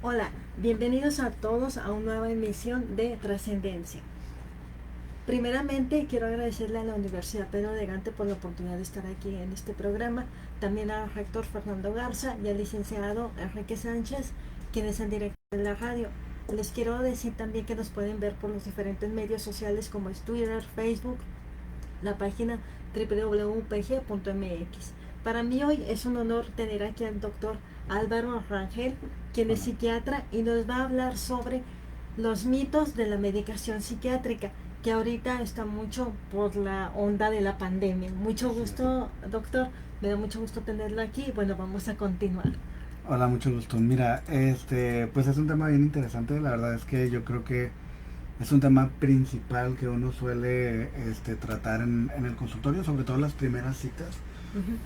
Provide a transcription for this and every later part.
Hola, bienvenidos a todos a una nueva emisión de Trascendencia. Primeramente, quiero agradecerle a la Universidad Pedro de Gante por la oportunidad de estar aquí en este programa, también al rector Fernando Garza y al licenciado Enrique Sánchez, quien es el director de la radio. Les quiero decir también que nos pueden ver por los diferentes medios sociales como es Twitter, Facebook, la página www.upg.mx. Para mí hoy es un honor tener aquí al doctor Álvaro Rangel, quien es Hola. psiquiatra y nos va a hablar sobre los mitos de la medicación psiquiátrica, que ahorita está mucho por la onda de la pandemia. Mucho Así es. gusto, doctor. Me da mucho gusto tenerlo aquí. Bueno, vamos a continuar. Hola, mucho gusto. Mira, pues es un tema bien interesante. La verdad es que yo creo que es un tema principal que uno suele tratar en el consultorio, sobre todo las primeras citas. Ujú.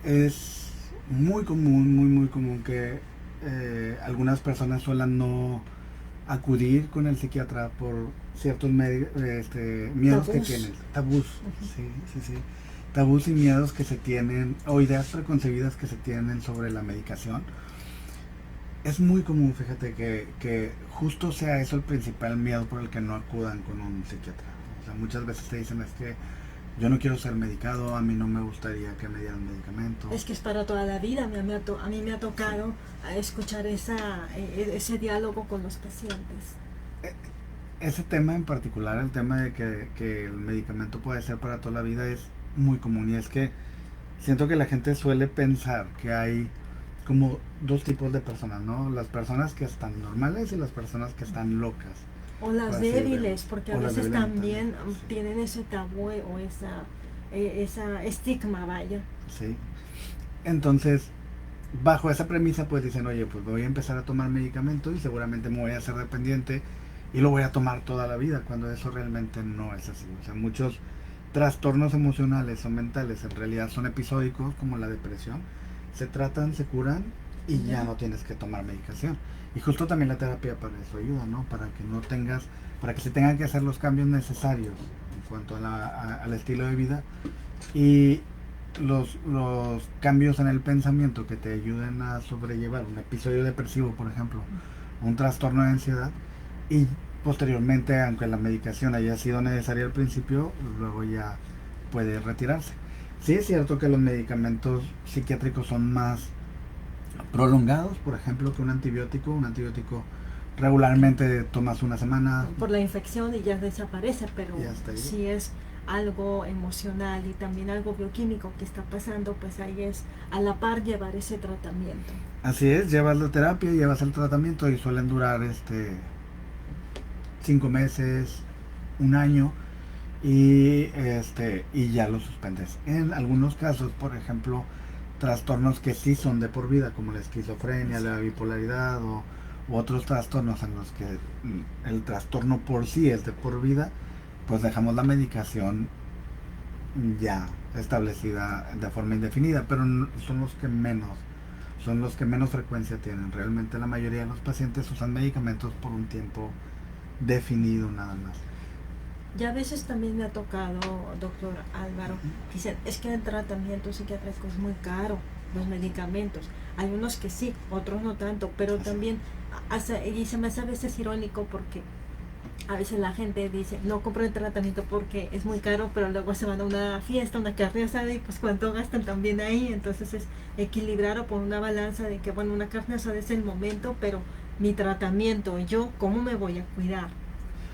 Es muy común, muy común que algunas personas suelen no acudir con el psiquiatra por ciertos miedos que Tabús. tienen, tabús, Ujú. sí, sí, sí, tabús y miedos que se tienen o ideas preconcebidas que se tienen sobre la medicación. Es muy común, fíjate, que justo sea eso el principal miedo por el que no acudan con un psiquiatra. O sea, muchas veces te dicen es que yo no quiero ser medicado, a mí no me gustaría que me dieran medicamento. Es que es para toda la vida. A mí me ha tocado escuchar ese diálogo con los pacientes. E- Ese tema en particular, el tema de que el medicamento puede ser para toda la vida, es muy común. Y es que siento que la gente suele pensar que hay como dos tipos de personas, ¿no? Las personas que están normales y las personas que están locas, O por las así decirlo. débiles, porque a O las veces débiles mentales, también sí. tienen ese tabú o esa estigma, vaya. Sí. Entonces, bajo esa premisa, pues dicen, oye, pues voy a empezar a tomar medicamento y seguramente me voy a hacer dependiente y lo voy a tomar toda la vida, cuando eso realmente no es así. O sea, muchos trastornos emocionales o mentales en realidad son episódicos, como la depresión. Se tratan, se curan y ya Ujú. no tienes que tomar medicación. Y justo también la terapia para eso ayuda, ¿no? Para que no tengas, para que se tengan que hacer los cambios necesarios en cuanto al estilo de vida y los cambios en el pensamiento que te ayuden a sobrellevar un episodio depresivo, por ejemplo, un trastorno de ansiedad, y posteriormente, aunque la medicación haya sido necesaria al principio, luego ya puede retirarse. Sí es cierto que los medicamentos psiquiátricos son más prolongados, por ejemplo, que un antibiótico. Un antibiótico regularmente tomas una semana Por la infección y ya desaparece, pero y hasta ahí. si es algo emocional y también algo bioquímico que está pasando, pues ahí es a la par llevar ese tratamiento. Así es, llevas la terapia, llevas el tratamiento y suelen durar 5 meses, un año y ya lo suspendes. En algunos casos, por ejemplo, trastornos que sí son de por vida, como la esquizofrenia, Sí. la bipolaridad u otros trastornos en los que el trastorno por sí es de por vida, pues dejamos la medicación ya establecida de forma indefinida, pero son los que menos frecuencia tienen. Realmente la mayoría de los pacientes usan medicamentos por un tiempo definido nada más. Ya a veces también me ha tocado, doctor Álvaro, Uh-huh. dicen, es que el tratamiento psiquiátrico es muy caro, los medicamentos. Hay unos que sí, otros no tanto, pero Así también, y se me hace a veces irónico porque a veces la gente dice, no compro el tratamiento porque es muy caro, pero luego se van a una fiesta, una carne asada y pues cuánto gastan también ahí. Entonces es equilibrar o poner una balanza de que, bueno, una carne asada es el momento, pero mi tratamiento, yo, ¿cómo me voy a cuidar?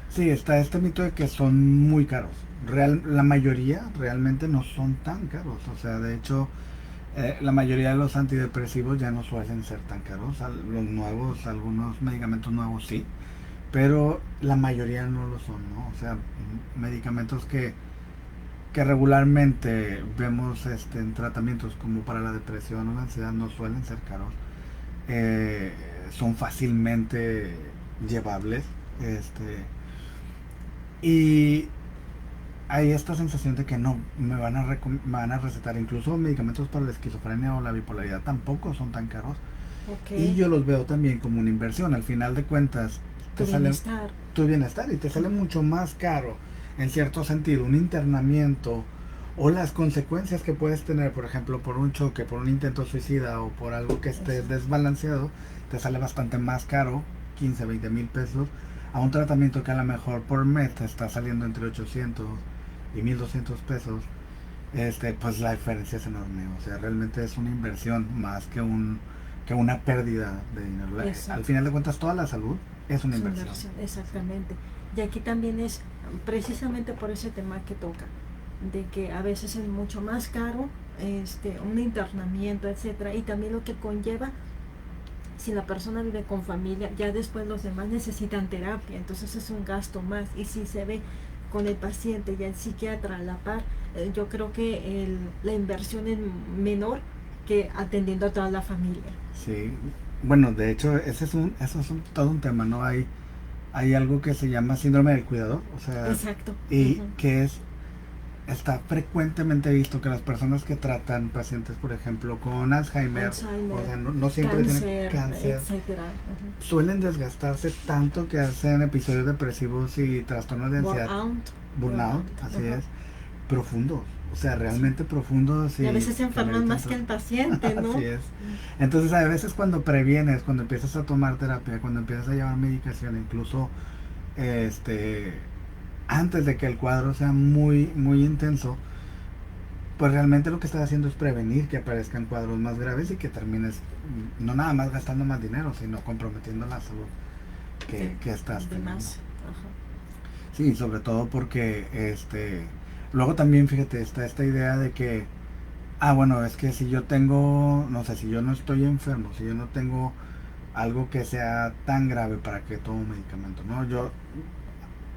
Sí, está este mito de que son muy caros. La mayoría realmente no son tan caros. O sea, de hecho, la mayoría de los antidepresivos ya no suelen ser tan caros. Los nuevos, algunos medicamentos nuevos sí, pero la mayoría no lo son, ¿no? O sea, medicamentos que regularmente vemos en tratamientos como para la depresión o la ansiedad no suelen ser caros. Eh, Son fácilmente llevables. Y hay esta sensación de que no me van a recetar incluso medicamentos para la esquizofrenia o la bipolaridad, tampoco son tan caros, Ok, y yo los veo también como una inversión. Al final de cuentas tu te sale bienestar. tu bienestar y te sale mucho más caro en cierto sentido un internamiento o las consecuencias que puedes tener, por ejemplo, por un choque, por un intento suicida o por algo que esté desbalanceado, te sale bastante más caro, 15, 20 mil pesos, a un tratamiento que a lo mejor por mes te está saliendo entre 800 y 1200 pesos. Pues la diferencia es enorme, o sea, realmente es una inversión más que una pérdida de dinero. Al final de cuentas, toda la salud es una inversión. Exactamente. Y aquí también es precisamente por ese tema que toca, de que a veces es mucho más caro un internamiento, etcétera, y también lo que conlleva si la persona vive con familia, ya después los demás necesitan terapia, entonces es un gasto más, y si se ve con el paciente y el psiquiatra a la par, yo creo que la inversión es menor que atendiendo a toda la familia. Sí, bueno, de hecho, eso es todo un tema, ¿no? Hay algo que se llama síndrome del cuidador, o sea, exacto, y que está frecuentemente visto que las personas que tratan pacientes, por ejemplo, con Alzheimer, o sea, no siempre tienen cáncer, etcétera, suelen desgastarse tanto que hacen episodios depresivos y trastornos de ansiedad, burnout, así es, profundos. O sea, realmente profundos. Y a veces se enferman más que el paciente, ¿no? Así es. Entonces, a veces cuando previenes, cuando empiezas a tomar terapia, cuando empiezas a llevar medicación, incluso antes de que el cuadro sea muy, muy intenso, pues realmente lo que estás haciendo es prevenir que aparezcan cuadros más graves y que termines no nada más gastando más dinero, sino comprometiendo la salud que estás teniendo. Sí, sobre todo porque luego también, fíjate, está esta idea de que, bueno, es que si yo tengo, no sé, si yo no estoy enfermo, si yo no tengo algo que sea tan grave para que tome un medicamento, ¿no?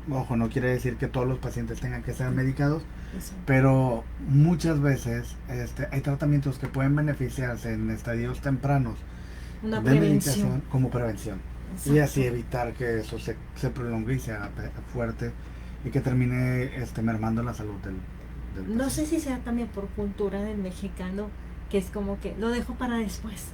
Ojo, no quiere decir que todos los pacientes tengan que ser medicados, pero muchas veces hay tratamientos que pueden beneficiarse en estadios tempranos de medicación como prevención. Exacto. Y así evitar que eso se prolongue y sea fuerte y que termine mermando la salud del paciente. No sé si sea también por cultura del mexicano, que es como que lo dejo para después,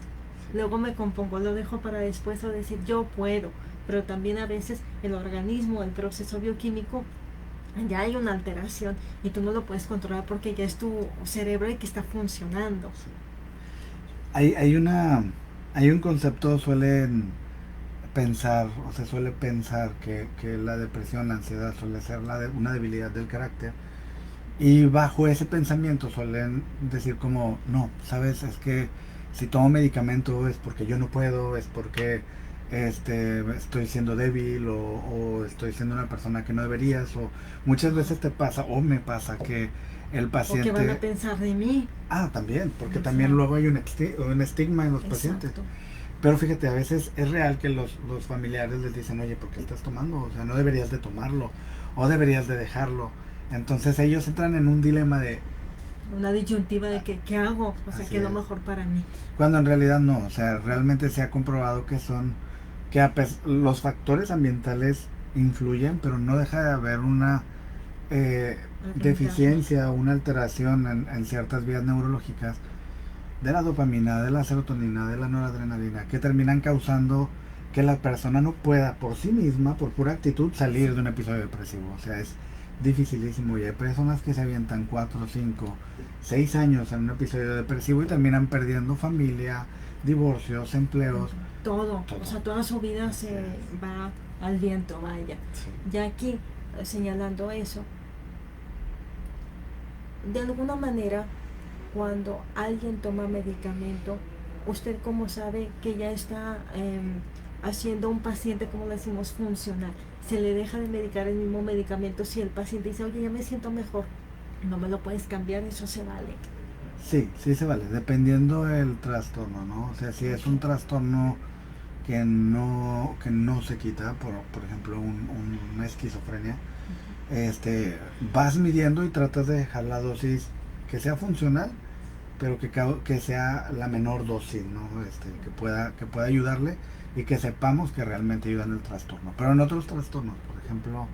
luego me compongo, lo dejo para después, o decir yo puedo, pero también a veces el organismo, el proceso bioquímico, ya hay una alteración y tú no lo puedes controlar porque ya es tu cerebro el que está funcionando. Hay un concepto, suelen pensar, o se suele pensar que la depresión, la ansiedad suele ser una debilidad del carácter, y bajo ese pensamiento suelen decir como, no, sabes, es que si tomo medicamento es porque yo no puedo, es porque estoy siendo débil o estoy siendo una persona que no deberías, o muchas veces te pasa o me pasa que el paciente... ¿O qué van a pensar de mí? También, porque también luego hay un estigma en los pacientes. Pero fíjate, a veces es real que los familiares les dicen, oye, ¿por qué estás tomando? O sea, no deberías de tomarlo, o deberías de dejarlo. Entonces ellos entran en un dilema de... una disyuntiva de que, ¿qué hago? O sea, ¿qué es lo mejor para mí? Cuando en realidad no, o sea, realmente se ha comprobado que los factores ambientales influyen, pero no deja de haber una deficiencia, una alteración en ciertas vías neurológicas de la dopamina, de la serotonina, de la noradrenalina, que terminan causando que la persona no pueda por sí misma, por pura actitud, salir de un episodio depresivo. O sea, es dificilísimo, y hay personas que se avientan 4, 5, 6 años en un episodio depresivo y terminan perdiendo familia, divorcios, empleos, todo. O sea, toda su vida se va al viento, vaya. Sí. Ya aquí, señalando eso, de alguna manera, cuando alguien toma medicamento, ¿usted cómo sabe que ya está haciendo un paciente, como decimos, funcional? Se le deja de medicar el mismo medicamento si el paciente dice, oye, ya me siento mejor, no me lo puedes cambiar, eso se vale. Sí se vale, dependiendo del trastorno, ¿no? O sea, si es un trastorno que no se quita, por ejemplo, una esquizofrenia, vas midiendo y tratas de dejar la dosis que sea funcional, pero que sea la menor dosis, ¿no? Que pueda ayudarle y que sepamos que realmente ayuda en el trastorno. Pero en otros trastornos, por ejemplo,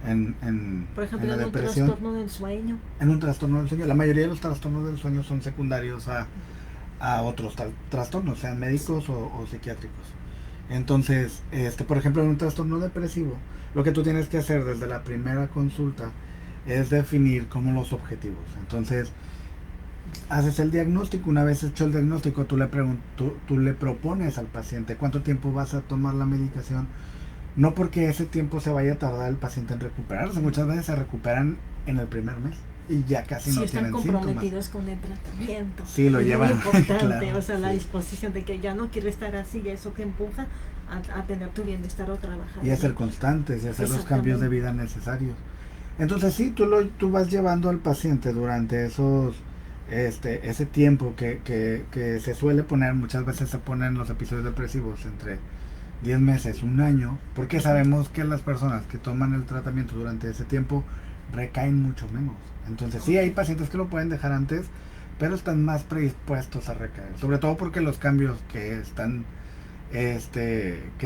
en la depresión, un trastorno del sueño. En un trastorno del sueño. La mayoría de los trastornos del sueño son secundarios a otros trastornos, sean médicos o psiquiátricos. Entonces, por ejemplo, en un trastorno depresivo, lo que tú tienes que hacer desde la primera consulta es definir como los objetivos. Entonces, haces el diagnóstico. Una vez hecho el diagnóstico, tú le propones al paciente cuánto tiempo vas a tomar la medicación. No porque ese tiempo se vaya a tardar el paciente en recuperarse. Muchas veces se recuperan en el primer mes y ya casi Si no están tienen comprometidos síntomas. con el tratamiento. Sí, lo Es muy llevan, importante, claro, o sea, la sí. disposición de que ya no quiero estar así, y eso te empuja a tener tu bienestar o trabajar. Y a ser ¿no? constantes y hacer los cambios de vida necesarios. Entonces sí, tú vas llevando al paciente durante ese tiempo que se suele poner. Muchas veces se ponen los episodios depresivos entre 10 meses, un año, porque sabemos que las personas que toman el tratamiento durante ese tiempo recaen mucho menos. Entonces sí, hay pacientes que lo pueden dejar antes, pero están más predispuestos a recaer, sobre todo porque los cambios que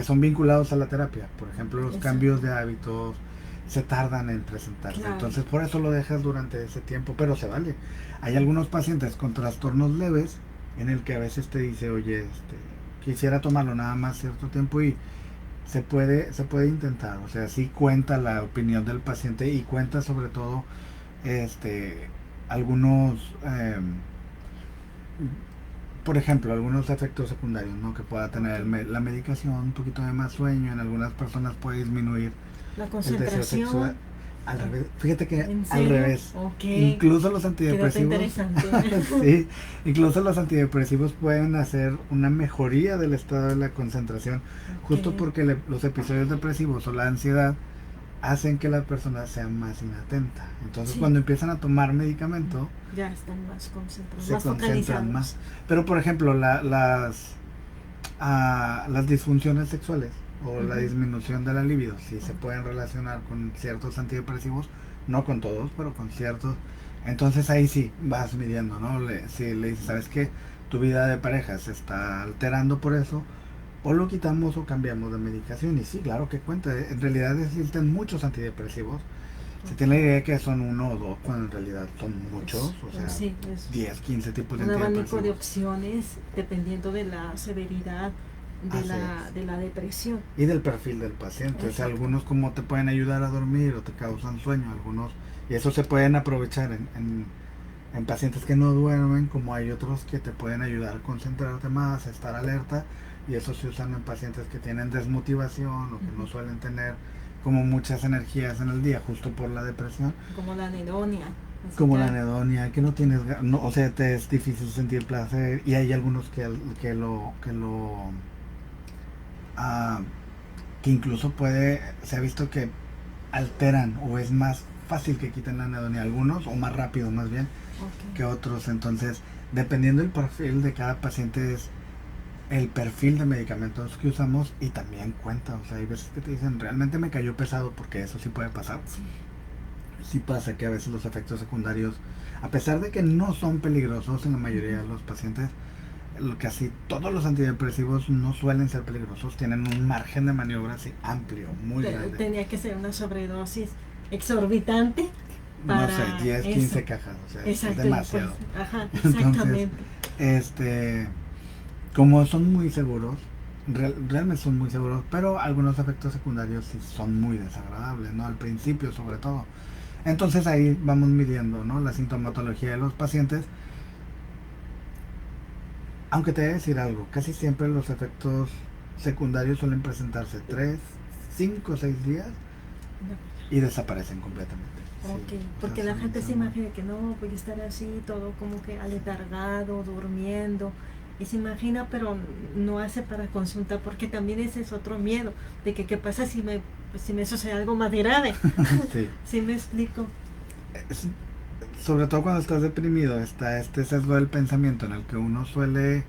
son vinculados a la terapia, por ejemplo, los Exacto. cambios de hábitos se tardan en presentarse. Claro. Entonces por eso lo dejas durante ese tiempo, pero se vale. Hay algunos pacientes con trastornos leves en el que a veces te dice, oye, quisiera tomarlo nada más cierto tiempo, y se puede intentar. O sea, sí cuenta la opinión del paciente y cuenta sobre todo algunos por ejemplo, algunos efectos secundarios, ¿no? Que pueda tener la medicación, un poquito de más sueño. En algunas personas puede disminuir La el deseo sexual. concentración. Al revés, fíjate que ¿En al serio? revés. Ok. Incluso los Qué dato antidepresivos, interesante. sí, incluso los antidepresivos pueden hacer una mejoría del estado de la concentración, justo Ok. porque los episodios depresivos o la ansiedad hacen que la persona sea más inatenta. Entonces, Sí. cuando empiezan a tomar medicamento, Ya están más concentrados, se más concentran focalizados. más. Pero, por ejemplo, las disfunciones sexuales o la Ujú. disminución de la libido sí se pueden relacionar con ciertos antidepresivos, no con todos, pero con ciertos. Entonces ahí sí vas midiendo, ¿no? Si le dices, ¿sabes qué? Tu vida de pareja se está alterando por eso, o lo quitamos o cambiamos de medicación. Y sí, claro que cuenta. En realidad existen muchos antidepresivos. Se tiene la idea que son uno o dos, cuando en realidad son muchos, o sea, Sí, es 10, 15 tipos de un abanico de antidepresivos. opciones dependiendo de la severidad Así de la depresión. Y del perfil del paciente. O sea, Exacto. algunos como te pueden ayudar a dormir o te causan sueño, algunos, y eso se pueden aprovechar en pacientes que no duermen, como hay otros que te pueden ayudar a concentrarte más, a estar alerta, y eso se usan en pacientes que tienen desmotivación o que no Ujú. suelen tener como muchas energías en el día, justo por la depresión, Como la anedonia. como la anedonia, que no tienes, no, o sea, te es difícil sentir placer. Y hay algunos ah, que incluso se ha visto que alteran, o es más fácil que quiten la anedonia algunos, o más rápido más bien, Ok. que otros. Entonces, dependiendo del perfil de cada paciente, es el perfil de medicamentos que usamos, y también cuenta. O sea, hay veces que te dicen, realmente me cayó pesado, porque eso sí puede pasar. Sí. Sí pasa que a veces los efectos secundarios, a pesar de que no son peligrosos en la mayoría de los pacientes, casi todos los antidepresivos no suelen ser peligrosos, tienen un margen de maniobra así amplio, muy grande. Tenía que ser una sobredosis exorbitante No para sé, 10, eso. 15 cajas, o sea, Exacto, es demasiado. pues, ajá, Entonces, exactamente. como son muy seguros, realmente son muy seguros, pero algunos efectos secundarios sí son muy desagradables, ¿no? Al principio sobre todo. Entonces ahí vamos midiendo, ¿no? La sintomatología de los pacientes. Aunque te voy a decir algo, casi siempre los efectos secundarios suelen presentarse 3, 5, 6 días y desaparecen completamente. Ok, Sí, porque la gente se imagina que no, voy a estar así, todo como que aletargado, durmiendo, y se imagina, pero no hace para consulta, porque también ese es otro miedo, de que qué pasa si me sucede algo más grave. Sí. ¿Sí me explico? Es- Sobre todo cuando estás deprimido, está este sesgo del pensamiento en el que uno suele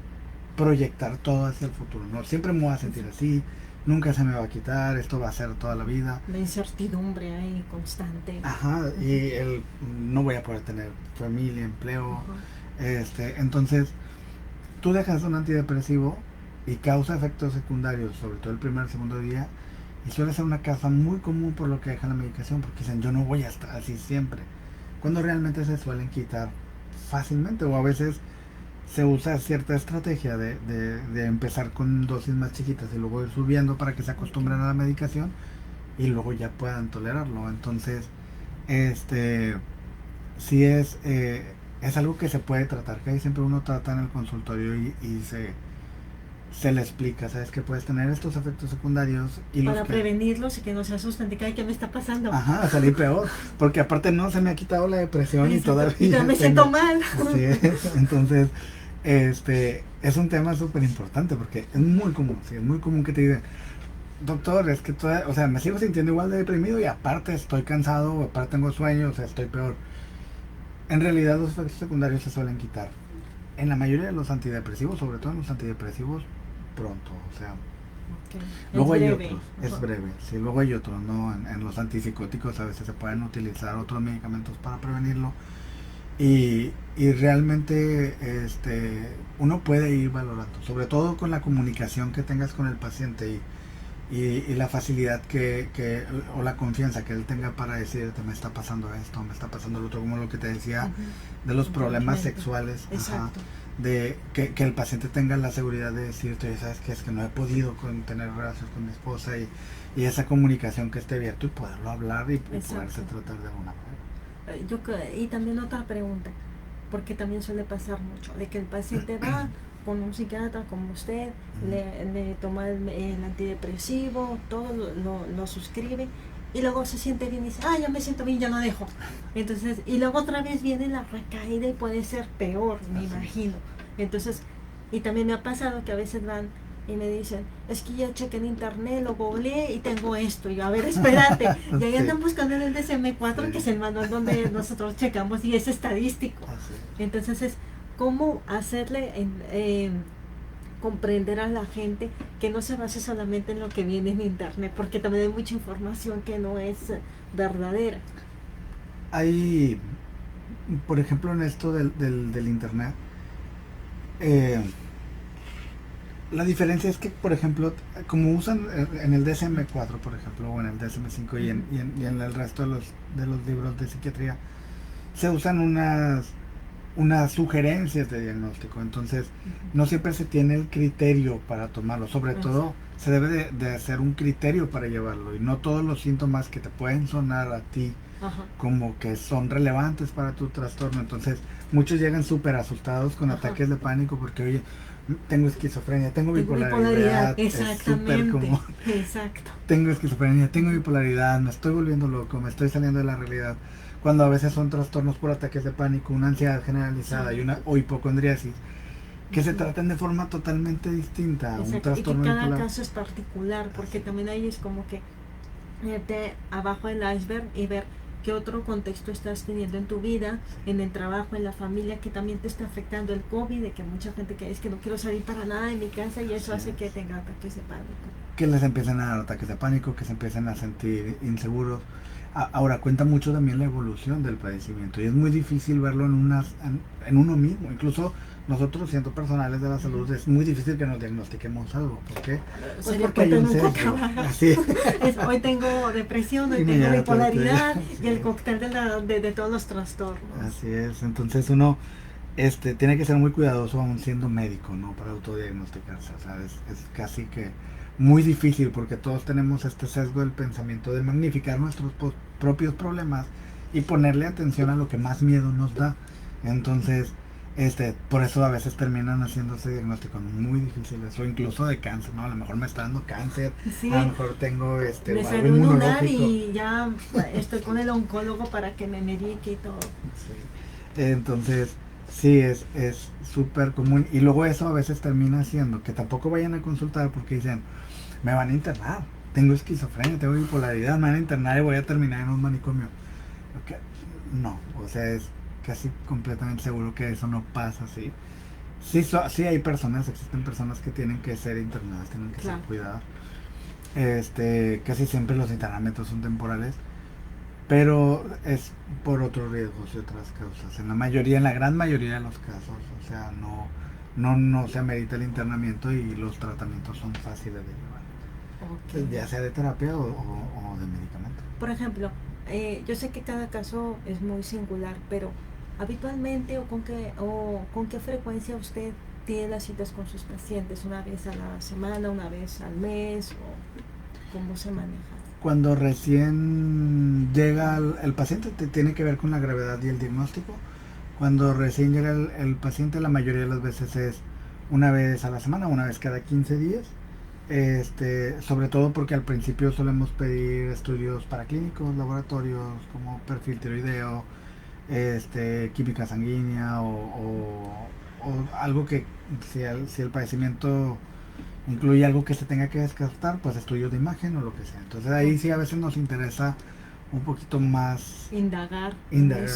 proyectar todo hacia el futuro, ¿no? Siempre me voy a sentir así, nunca se me va a quitar, esto va a ser toda la vida. La incertidumbre ahí constante. Ajá, y no voy a poder tener familia, empleo. Ajá. Entonces, tú dejas un antidepresivo y causa efectos secundarios, sobre todo el primer, segundo día, y suele ser una causa muy común por lo que dejan la medicación, porque dicen, yo no voy a estar así siempre, cuando realmente se suelen quitar fácilmente. O a veces se usa cierta estrategia de empezar con dosis más chiquitas y luego ir subiendo para que se acostumbren a la medicación y luego ya puedan tolerarlo. Entonces, este, sí es algo que se puede tratar, que ahí siempre uno trata en el consultorio y se le explica, sabes que puedes tener estos efectos secundarios y los Para que... prevenirlos y que no se asusten de que, ay, ¿qué me está pasando? Ajá, a salir peor, porque aparte no se me ha quitado la depresión y Exacto. todavía Y me siento mal. Así es. Entonces, es un tema súper importante porque es muy común, sí, es muy común que te digan, doctor, es que o sea, me sigo sintiendo igual de deprimido y aparte estoy cansado, aparte tengo sueño, o sea, estoy peor. En realidad los efectos secundarios se suelen quitar. En la mayoría de los antidepresivos, sobre todo en los antidepresivos, pronto, o sea, Okay. luego Es hay breve. otros, es breve, sí, luego hay otros, ¿no? En los antipsicóticos a veces se pueden utilizar otros medicamentos para prevenirlo y realmente uno puede ir valorando, sobre todo con la comunicación que tengas con el paciente y la facilidad o la confianza que él tenga para decirte, me está pasando esto, me está pasando lo otro, como lo que te decía Ujú. de los problemas Completamente. sexuales, ajá, Exacto. de que el paciente tenga la seguridad de decirte, "Oye, sabes que es que no he podido tener relaciones con mi esposa y esa comunicación que esté abierto y poderlo hablar y poderse Exacto. tratar de alguna manera. Y también otra pregunta, porque también suele pasar mucho, de que el paciente va con un psiquiatra como usted, le toma el antidepresivo, todo lo suscribe, y luego se siente bien y dice, ah, ya me siento bien, ya no dejo. Entonces, y luego otra vez viene la recaída y puede ser peor, me Así es. imagino. Entonces, y también me ha pasado que a veces van y me dicen, es que ya chequé en internet, lo googleé y tengo esto. Y yo, a ver, espérate. Y ahí Sí. andan buscando en el DSM-4, Sí. que es el manual donde nosotros checamos y es estadístico. Así es. Entonces es cómo hacerle comprender a la gente que no se base solamente en lo que viene en internet, porque también hay mucha información que no es verdadera. Hay, por ejemplo, en esto del internet, la diferencia es que, por ejemplo, como usan en el DSM-4, por ejemplo, o en el DSM-5 y en el resto de los libros de psiquiatría, se usan unas sugerencias de diagnóstico. Entonces, no siempre se tiene el criterio para tomarlo. Sobre todo, se debe de hacer un criterio para llevarlo. Y no todos los síntomas que te pueden sonar a ti Ajá. como que son relevantes para tu trastorno. Entonces, muchos llegan súper asustados con Ajá. ataques de pánico porque, oye, tengo esquizofrenia, tengo bipolaridad. Bipolaridad, Es súper exactamente. común. Exacto. Tengo esquizofrenia, tengo bipolaridad, me estoy volviendo loco, me estoy saliendo de la realidad. Cuando a veces son trastornos por ataques de pánico, una ansiedad generalizada Sí. o hipocondriasis, que se tratan de forma totalmente distinta a un Exacto. Y que trastorno cada bipolar. caso es particular, porque también ahí es como que irte abajo del iceberg y ver qué otro contexto estás teniendo en tu vida, en el trabajo, en la familia, que también te está afectando el COVID, de que mucha gente que es que no quiero salir para nada de mi casa y eso hace que tenga ataques de pánico. Que les empiecen a dar ataques de pánico, que se empiecen a sentir inseguros. Ahora cuenta mucho también la evolución del padecimiento y es muy difícil verlo en uno mismo. Incluso nosotros, siendo personales de la salud, es muy difícil que nos diagnostiquemos algo. ¿Por qué? Pues porque hay un sesgo. Así es. Hoy tengo depresión, hoy tengo bipolaridad y el cóctel de todos los trastornos. Así es. Entonces uno tiene que ser muy cuidadoso aún siendo médico, ¿no? Para autodiagnosticarse. O sea, es casi que muy difícil porque todos tenemos este sesgo del pensamiento de magnificar nuestros propios problemas y ponerle atención a lo que más miedo nos da. Entonces, por eso a veces terminan haciéndose diagnósticos muy difíciles o incluso de cáncer, ¿no? A lo mejor me está dando cáncer, sí, a lo mejor tengo me algo salió un lunar inmunológico. y ya estoy con el oncólogo para que me medique y todo. Sí. Entonces, sí, es súper común y luego eso a veces termina haciendo que tampoco vayan a consultar porque dicen, me van a internar, tengo esquizofrenia, tengo bipolaridad, me van a internar y voy a terminar en un manicomio. Okay. No, o sea, es casi completamente seguro que eso no pasa así. Sí hay personas, existen personas que tienen que ser internadas, tienen que ser cuidadas. Casi siempre los internamientos son temporales, pero es por otros riesgos y otras causas. En la gran mayoría de los casos, o sea, no se amerita el internamiento y los tratamientos son fáciles de llevar. Okay. Ya sea de terapia o de medicamento. Por ejemplo, yo sé que cada caso es muy singular, pero habitualmente o con qué frecuencia usted tiene las citas con sus pacientes, una vez a la semana, una vez al mes, o cómo se maneja. Cuando recién llega el paciente, tiene que ver con la gravedad y el diagnóstico. Cuando recién llega el paciente, la mayoría de las veces es una vez a la semana, una vez cada 15 días. Sobre todo porque al principio solemos pedir estudios paraclínicos, laboratorios como perfil tiroideo, química sanguínea o algo que si el padecimiento incluye algo que se tenga que descartar, pues estudios de imagen o lo que sea. Entonces ahí sí a veces nos interesa un poquito más Indagar. indagar.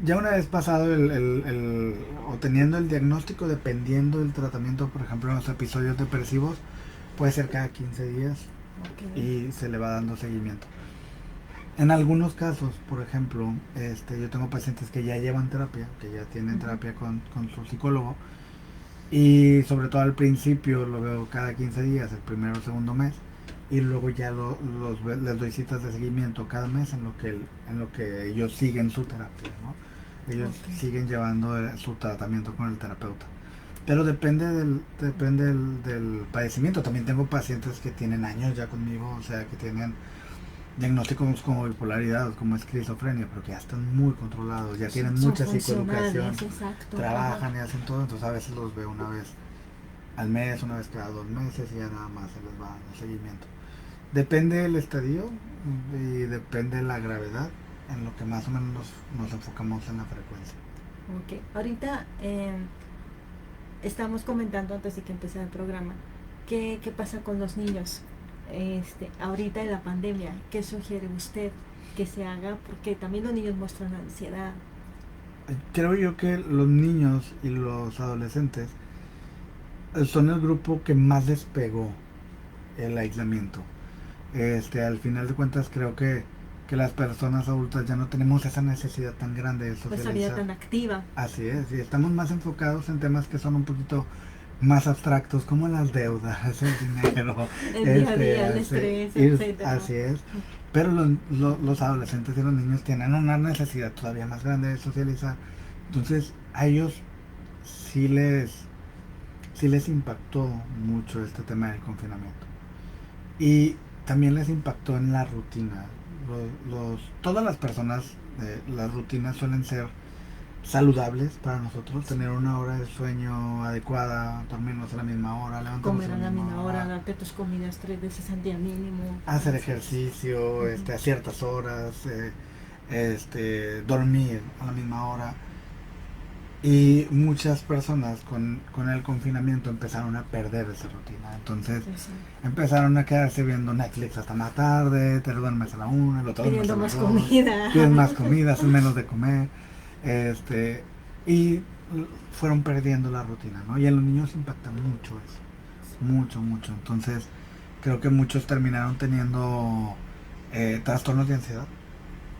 Ya una vez pasado o teniendo el diagnóstico, dependiendo del tratamiento, por ejemplo en los episodios depresivos, puede ser cada 15 días y se le va dando seguimiento. En algunos casos, por ejemplo, yo tengo pacientes que ya llevan terapia, que ya tienen terapia con su psicólogo, y sobre todo al principio lo veo cada 15 días, el primero o segundo mes, y luego ya les doy citas de seguimiento cada mes en lo que ellos siguen su terapia, ¿no? Ellos siguen llevando su tratamiento con el terapeuta. Pero depende del padecimiento. También tengo pacientes que tienen años ya conmigo, o sea, que tienen diagnósticos como bipolaridad, como esquizofrenia, pero que ya están muy controlados, ya tienen mucha psicoeducación, trabajan y hacen todo, entonces a veces los veo una vez al mes, una vez cada 2 meses y ya nada más se les va dando seguimiento. Depende del estadio y depende de la gravedad, en lo que más o menos nos enfocamos en la frecuencia. Ok, ahorita estamos comentando antes de que empezara el programa, ¿qué pasa con los niños? Ahorita en la pandemia, ¿qué sugiere usted que se haga? Porque también los niños muestran ansiedad. Creo yo que los niños y los adolescentes son el grupo que más despegó el aislamiento. Al final de cuentas creo que las personas adultas ya no tenemos esa necesidad tan grande de socializar. Pues vida tan activa. Así es, y estamos más enfocados en temas que son un poquito más abstractos, como las deudas, el dinero, el día a día, el estrés, etc. Así es. Pero los adolescentes y los niños tienen una necesidad todavía más grande de socializar. Entonces a ellos sí les impactó mucho este tema del confinamiento. Y también les impactó en la rutina. Todas las personas, las rutinas suelen ser saludables para nosotros, tener una hora de sueño adecuada, dormirnos a la misma hora, levantarnos comer a la misma hora, darte tus comidas 3 veces al día mínimo, hacer ejercicio a ciertas horas, dormir a la misma hora. Y muchas personas con el confinamiento empezaron a perder esa rutina. Entonces empezaron a quedarse viendo Netflix hasta más tarde, te duermes a la 1, el otro pidiendo más comida. Pides más comida, haces menos de comer. Y fueron perdiendo la rutina, ¿no? Y en los niños impacta mucho eso. Mucho. Entonces creo que muchos terminaron teniendo trastornos de ansiedad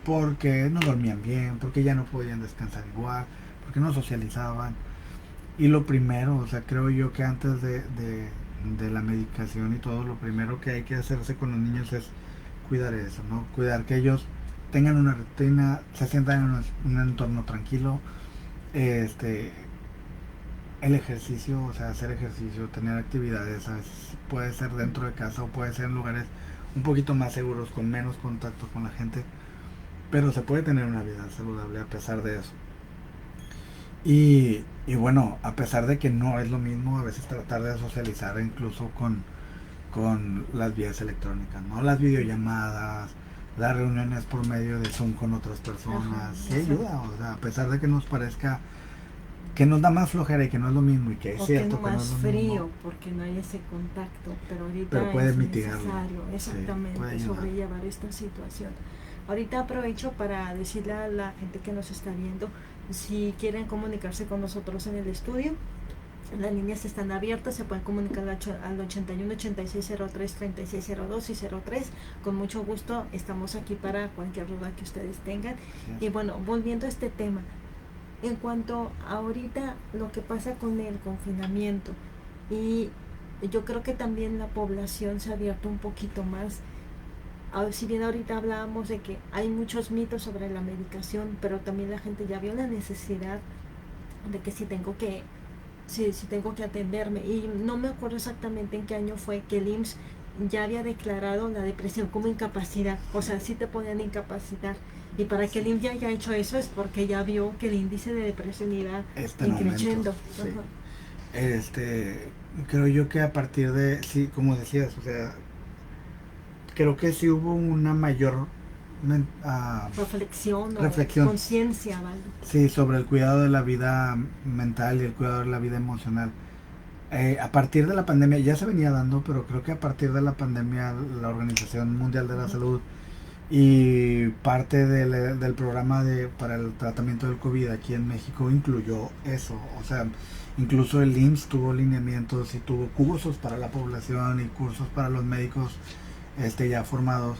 porque no dormían bien, porque ya no podían descansar igual, porque no socializaban. Y lo primero, o sea, creo yo que antes de la medicación y todo, lo primero que hay que hacerse con los niños es cuidar eso, ¿no? Cuidar que ellos tengan una rutina, se sientan en un entorno tranquilo, el ejercicio, o sea, hacer ejercicio, tener actividades, ¿sabes? Puede ser dentro de casa o puede ser en lugares un poquito más seguros, con menos contacto con la gente, pero se puede tener una vida saludable a pesar de eso. Y bueno, a pesar de que no es lo mismo, a veces tratar de socializar incluso con las vías electrónicas, ¿no? Las videollamadas, las reuniones por medio de Zoom con otras personas, sí ayuda, o sea, a pesar de que nos parezca que nos da más flojera y que no es lo mismo y que es cierto que no es lo frío mismo, porque no hay ese contacto, pero ahorita puede es mitigarlo, necesario exactamente sobrellevar esta situación. Ahorita aprovecho para decirle a la gente que nos está viendo, si quieren comunicarse con nosotros en el estudio, las líneas están abiertas, se pueden comunicar al 81 86 03 36 02 y 03. Con mucho gusto estamos aquí para cualquier duda que ustedes tengan. Y bueno, volviendo a este tema, en cuanto a ahorita lo que pasa con el confinamiento, y yo creo que también la población se ha abierto un poquito más. Si bien ahorita hablábamos de que hay muchos mitos sobre la medicación, pero también la gente ya vio la necesidad de que si tengo que atenderme, y no me acuerdo exactamente en qué año fue que el IMSS ya había declarado la depresión como incapacidad, o sea, sí te podían incapacitar. Y para que el IMSS ya haya hecho eso es porque ya vio que el índice de depresión iba Está en aumento, increciendo. sí. Ajá. Creo yo que a partir de, sí, como decías, o sea, creo que sí hubo una mayor Reflexión o reflexión, conciencia, ¿vale? sí, sobre el cuidado de la vida mental y el cuidado de la vida emocional. A partir de la pandemia, ya se venía dando, pero creo que a partir de la pandemia la Organización Mundial de la Salud y parte del programa para el tratamiento del COVID aquí en México incluyó eso. O sea, incluso el IMSS tuvo lineamientos y tuvo cursos para la población y cursos para los médicos ya formados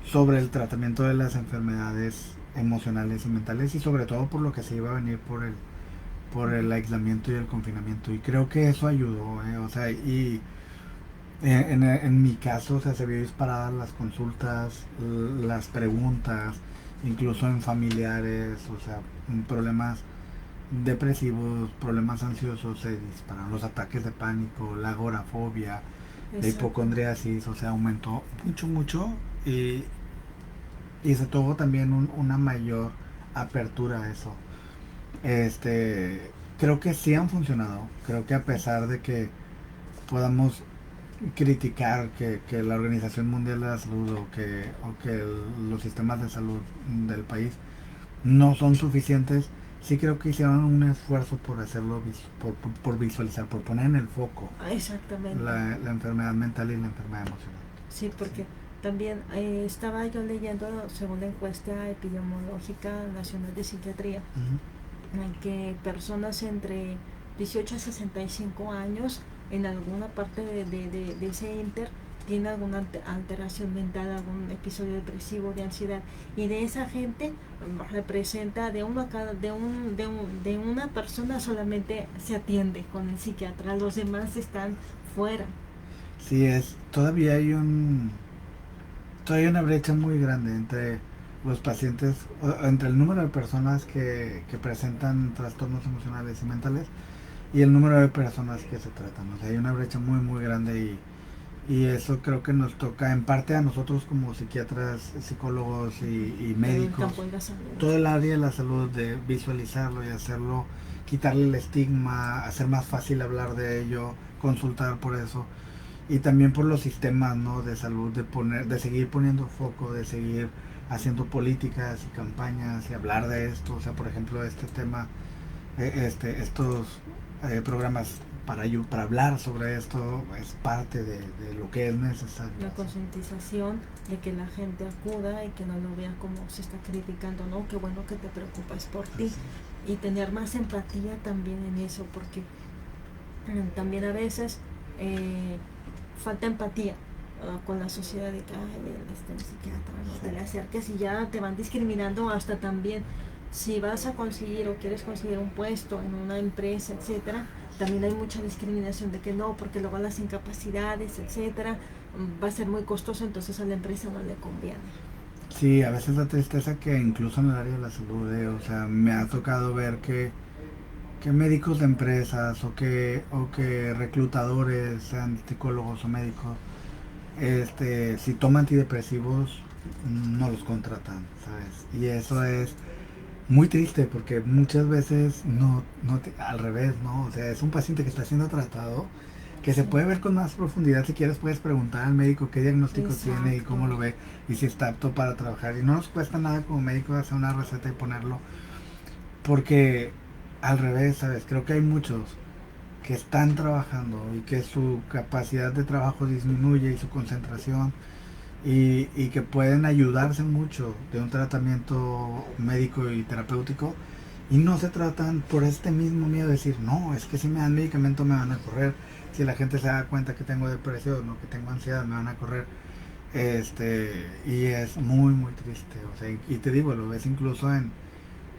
sobre el tratamiento de las enfermedades emocionales y mentales y sobre todo por lo que se iba a venir por el aislamiento y el confinamiento. Y creo que eso ayudó, o sea, y en mi caso, o sea, se vio disparadas las consultas, las preguntas, incluso en familiares, o sea, problemas depresivos, problemas ansiosos, se dispararon los ataques de pánico, la agorafobia, la hipocondriasis, o sea, aumentó mucho, mucho y se tuvo también una mayor apertura a eso. Creo que sí han funcionado, creo que a pesar de que podamos criticar que la Organización Mundial de la Salud o que los sistemas de salud del país no son suficientes, sí creo que hicieron un esfuerzo por hacerlo, por visualizar, por poner en el foco Exactamente. la enfermedad mental y la enfermedad emocional. Sí, porque también estaba yo leyendo, según la encuesta epidemiológica nacional de psiquiatría, en que personas entre 18 a 65 años en alguna parte de ese inter tiene alguna alteración mental, algún episodio depresivo, de ansiedad, y de esa gente representa de uno a cada, de una persona solamente se atiende con el psiquiatra, los demás están fuera. Sí, todavía hay una brecha muy grande entre los pacientes, entre el número de personas que presentan trastornos emocionales y mentales y el número de personas que se tratan. O sea, hay una brecha muy, muy grande y eso creo que nos toca en parte a nosotros como psiquiatras, psicólogos y médicos, todo el área de la salud, de visualizarlo y hacerlo, quitarle el estigma, hacer más fácil hablar de ello, consultar por eso. Y también por los sistemas, ¿no?, de salud, de seguir poniendo foco, de seguir haciendo políticas y campañas y hablar de esto. O sea, por ejemplo, este tema, estos programas para hablar sobre esto es parte de lo que es necesario. La concientización de que la gente acuda y que no lo vea como se está criticando, ¿no? Qué bueno que te preocupas por ti. Sí. Y tener más empatía también en eso, porque también a veces falta empatía con la sociedad, de que el psiquiatra, no te le acerques y ya te van discriminando. Hasta también si vas a conseguir o quieres conseguir un puesto en una empresa, etcétera, también hay mucha discriminación de que no, porque luego las incapacidades, etcétera, va a ser muy costoso, entonces a la empresa no le conviene. Sí, a veces la tristeza que incluso en el área de la salud, o sea, me ha tocado ver que médicos de empresas o que reclutadores, sean psicólogos o médicos, si toman antidepresivos no los contratan, ¿sabes? Y eso es muy triste porque muchas veces al revés, ¿no? O sea, es un paciente que está siendo tratado, que se puede ver con más profundidad. Si quieres puedes preguntar al médico qué diagnóstico tiene y cómo lo ve y si está apto para trabajar. Y no nos cuesta nada como médico hacer una receta y ponerlo, porque al revés, ¿sabes? Creo que hay muchos que están trabajando y que su capacidad de trabajo disminuye y su concentración y que pueden ayudarse mucho de un tratamiento médico y terapéutico y no se tratan por este mismo miedo de decir, no, es que si me dan medicamento me van a correr, si la gente se da cuenta que tengo depresión o que tengo ansiedad me van a correr, y es muy muy triste, o sea, y te digo, lo ves incluso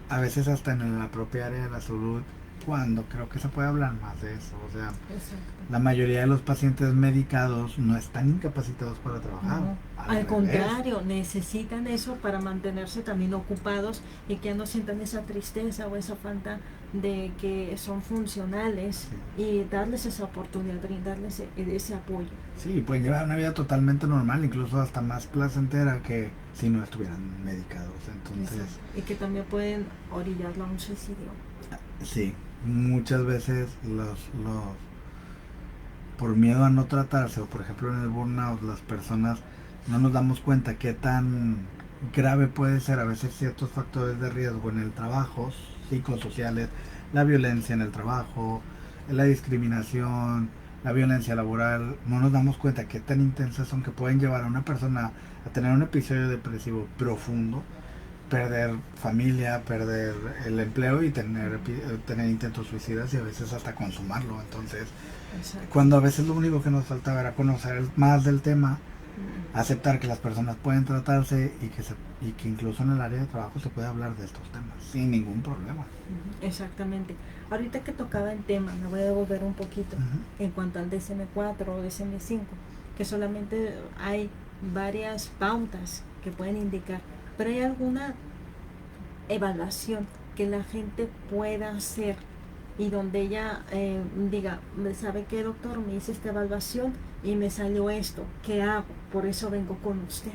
a veces hasta en la propia área de la salud, cuando creo que se puede hablar más de eso. O sea, la mayoría de los pacientes medicados no están incapacitados para trabajar. No, al contrario, necesitan eso para mantenerse también ocupados y que no sientan esa tristeza o esa falta de que son funcionales Sí. y darles esa oportunidad, brindarles ese apoyo. Sí, pueden llevar una vida totalmente normal, incluso hasta más placentera que si no estuvieran medicados. Entonces, Exacto. Y que también pueden orillarlo a un suicidio. sí, muchas veces por miedo a no tratarse, o por ejemplo en el burnout, las personas no nos damos cuenta qué tan grave puede ser a veces ciertos factores de riesgo en el trabajo, psicosociales, la violencia en el trabajo, la discriminación, la violencia laboral. No nos damos cuenta qué tan intensas son que pueden llevar a una persona a tener un episodio depresivo profundo, perder familia, perder el empleo y tener intentos suicidas y a veces hasta consumarlo. Entonces, Exacto. cuando a veces lo único que nos faltaba era conocer más del tema, Mm. aceptar que las personas pueden tratarse y que incluso en el área de trabajo se puede hablar de estos temas sin ningún problema. Exactamente. Ahorita que tocaba el tema, me voy a devolver un poquito Uh-huh. en cuanto al DSM-4 o DSM-5, que solamente hay varias pautas que pueden indicar, pero hay alguna evaluación que la gente pueda hacer y donde ella diga, ¿sabe qué, doctor? Me hice esta evaluación y me salió esto, ¿qué hago? Por eso vengo con usted.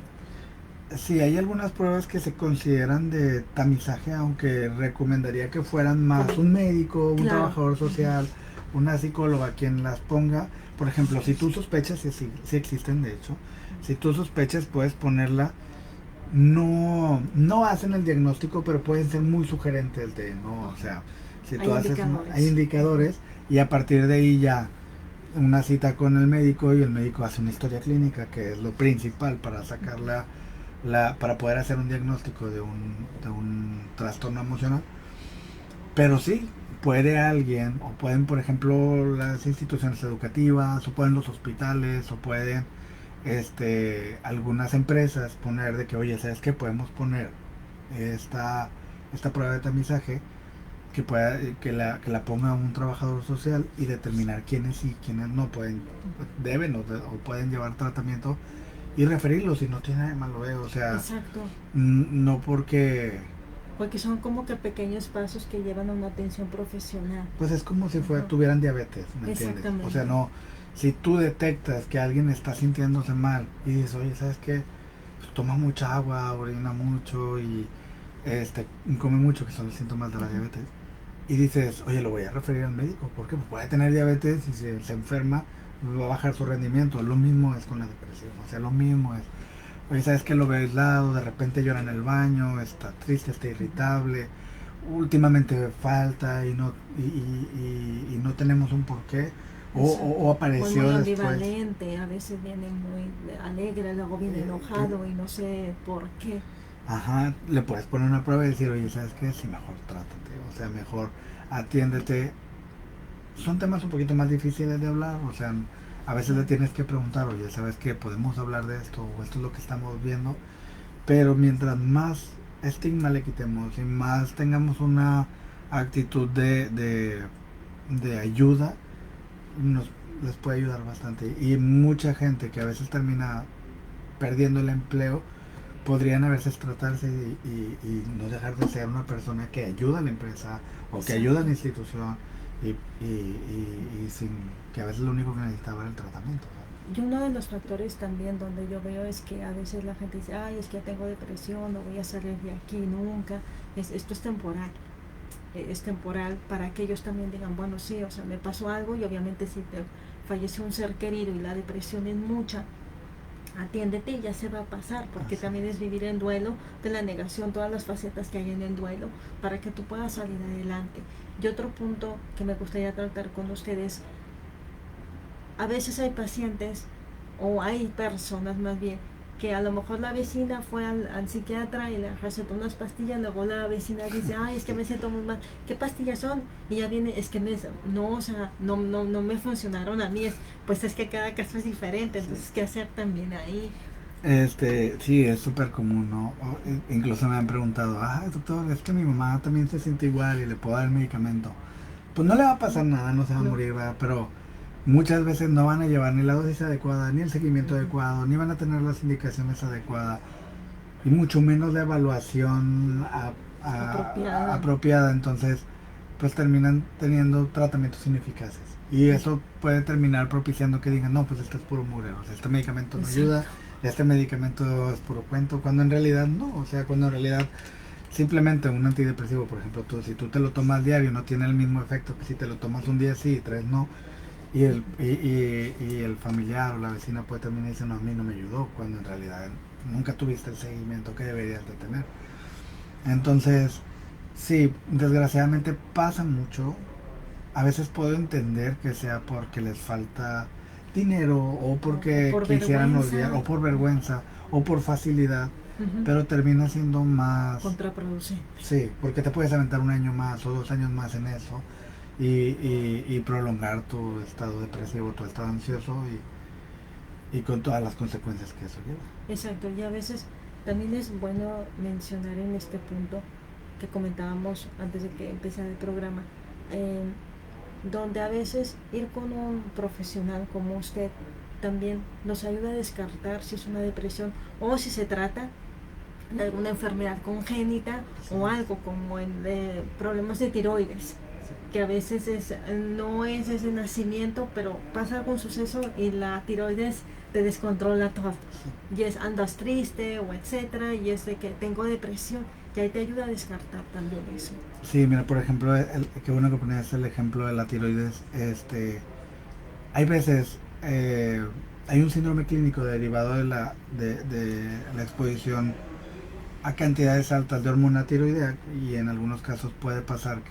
Sí, hay algunas pruebas que se consideran de tamizaje, aunque recomendaría que fueran más un médico, un Claro. trabajador social, una psicóloga quien las ponga. Por ejemplo, si tú sospechas, si existen de hecho, si tú sospechas puedes ponerla. No hacen el diagnóstico, pero pueden ser muy sugerentes de, ¿no? O sea, si Hay tú haces, indicadores. hay indicadores y a partir de ahí ya una cita con el médico y el médico hace una historia clínica, que es lo principal para sacar para poder hacer un diagnóstico de un trastorno emocional. Pero sí, puede alguien, o pueden, por ejemplo, las instituciones educativas, o pueden los hospitales, o pueden algunas empresas poner de que, oye, ¿sabes qué? Podemos poner esta, esta prueba de tamizaje que la ponga un trabajador social y determinar quiénes sí, quiénes no deben o pueden llevar tratamiento y referirlos si no tiene nada de malo, o sea, Exacto. no porque, Porque son como que pequeños pasos que llevan a una atención profesional. pues es como si Ajá. tuvieran diabetes, ¿me entiendes? Exactamente. O sea, no, si tú detectas que alguien está sintiéndose mal y dices, oye, ¿sabes qué? Pues toma mucha agua, orina mucho y come mucho, que son los síntomas de la diabetes. Y dices, oye, lo voy a referir al médico, porque pues puede tener diabetes y si se enferma, va a bajar su rendimiento. Lo mismo es con la depresión, o sea, lo mismo es. Oye, sabes que lo ve aislado, de repente llora en el baño, está triste, está irritable, últimamente falta y no tenemos un porqué, o apareció muy después. ambivalente, a veces viene muy alegre, luego viene enojado y no sé por qué. Ajá, le puedes poner una prueba y decir, oye, ¿sabes qué? Sí, mejor trátate, o sea, mejor atiéndete. Son temas un poquito más difíciles de hablar, o sea, a veces le tienes que preguntar, oye, ¿sabes qué? Podemos hablar de esto, o esto es lo que estamos viendo, pero mientras más estigma le quitemos y más tengamos una actitud de ayuda, nos les puede ayudar bastante. Y mucha gente que a veces termina perdiendo el empleo, podrían a veces tratarse y no dejar de ser una persona que ayuda a la empresa o que ayuda a la institución y sin que a veces lo único que necesitaba era el tratamiento, ¿sabes? Y uno de los factores también donde yo veo es que a veces la gente dice, ay, es que tengo depresión, no voy a salir de aquí nunca. Esto es temporal. Es temporal para que ellos también digan, bueno, sí, o sea, me pasó algo y obviamente si te falleció un ser querido y la depresión es mucha, atiéndete y ya se va a pasar, porque Así también es vivir en duelo, de la negación, todas las facetas que hay en el duelo, para que tú puedas salir adelante. Y otro punto que me gustaría tratar con ustedes, a veces hay pacientes o hay personas más bien que a lo mejor la vecina fue al psiquiatra y le recetó unas pastillas, luego la vecina dice, ay, es que me siento muy mal, ¿qué pastillas son? Y ya viene, es que no, o sea, no me funcionaron a mí, pues es que cada caso es diferente, entonces, ¿qué hacer también ahí? Sí, es súper común, ¿no? Incluso me han preguntado, doctor, es que mi mamá también se siente igual y le puedo dar el medicamento. Pues no le va a pasar nada, no se va a No. morir, ¿verdad? Pero muchas veces no van a llevar ni la dosis adecuada, ni el seguimiento adecuado, ni van a tener las indicaciones adecuadas, y mucho menos la evaluación Apropiada. apropiada. Entonces, pues terminan teniendo tratamientos ineficaces. Y eso puede terminar propiciando que digan, no, pues esto es puro murero, o sea, este medicamento no ayuda, este medicamento es puro cuento, cuando en realidad no, o sea, cuando en realidad simplemente un antidepresivo, por ejemplo, si tú te lo tomas diario, no tiene el mismo efecto que si te lo tomas un día sí y 3 no, y el familiar o la vecina puede terminar diciendo, no, a mí no me ayudó, cuando en realidad nunca tuviste el seguimiento que deberías de tener. Entonces, sí, desgraciadamente pasa mucho. A veces puedo entender que sea porque les falta dinero o O porque por quisieran vergüenza. olvidar, o por vergüenza, o por facilidad, Ujú. pero termina siendo más... Contraproducente. Sí, porque te puedes aventar un año más o 2 años más en eso y prolongar tu estado depresivo, tu estado ansioso y con todas las consecuencias que eso lleva. Exacto, y a veces también es bueno mencionar en este punto que comentábamos antes de que empezara el programa, eh, donde a veces ir con un profesional como usted también nos ayuda a descartar si es una depresión o si se trata de alguna enfermedad congénita o algo como en problemas de tiroides, que a veces no es ese nacimiento, pero pasa algún suceso y la tiroides te descontrola todo. Y es andas triste o etcétera, y es de que tengo depresión, y ahí te ayuda a descartar también eso. Sí, mira, por ejemplo, qué bueno que ponías el ejemplo de la tiroides. Hay veces, hay un síndrome clínico derivado de la exposición a cantidades altas de hormona tiroidea y en algunos casos puede pasar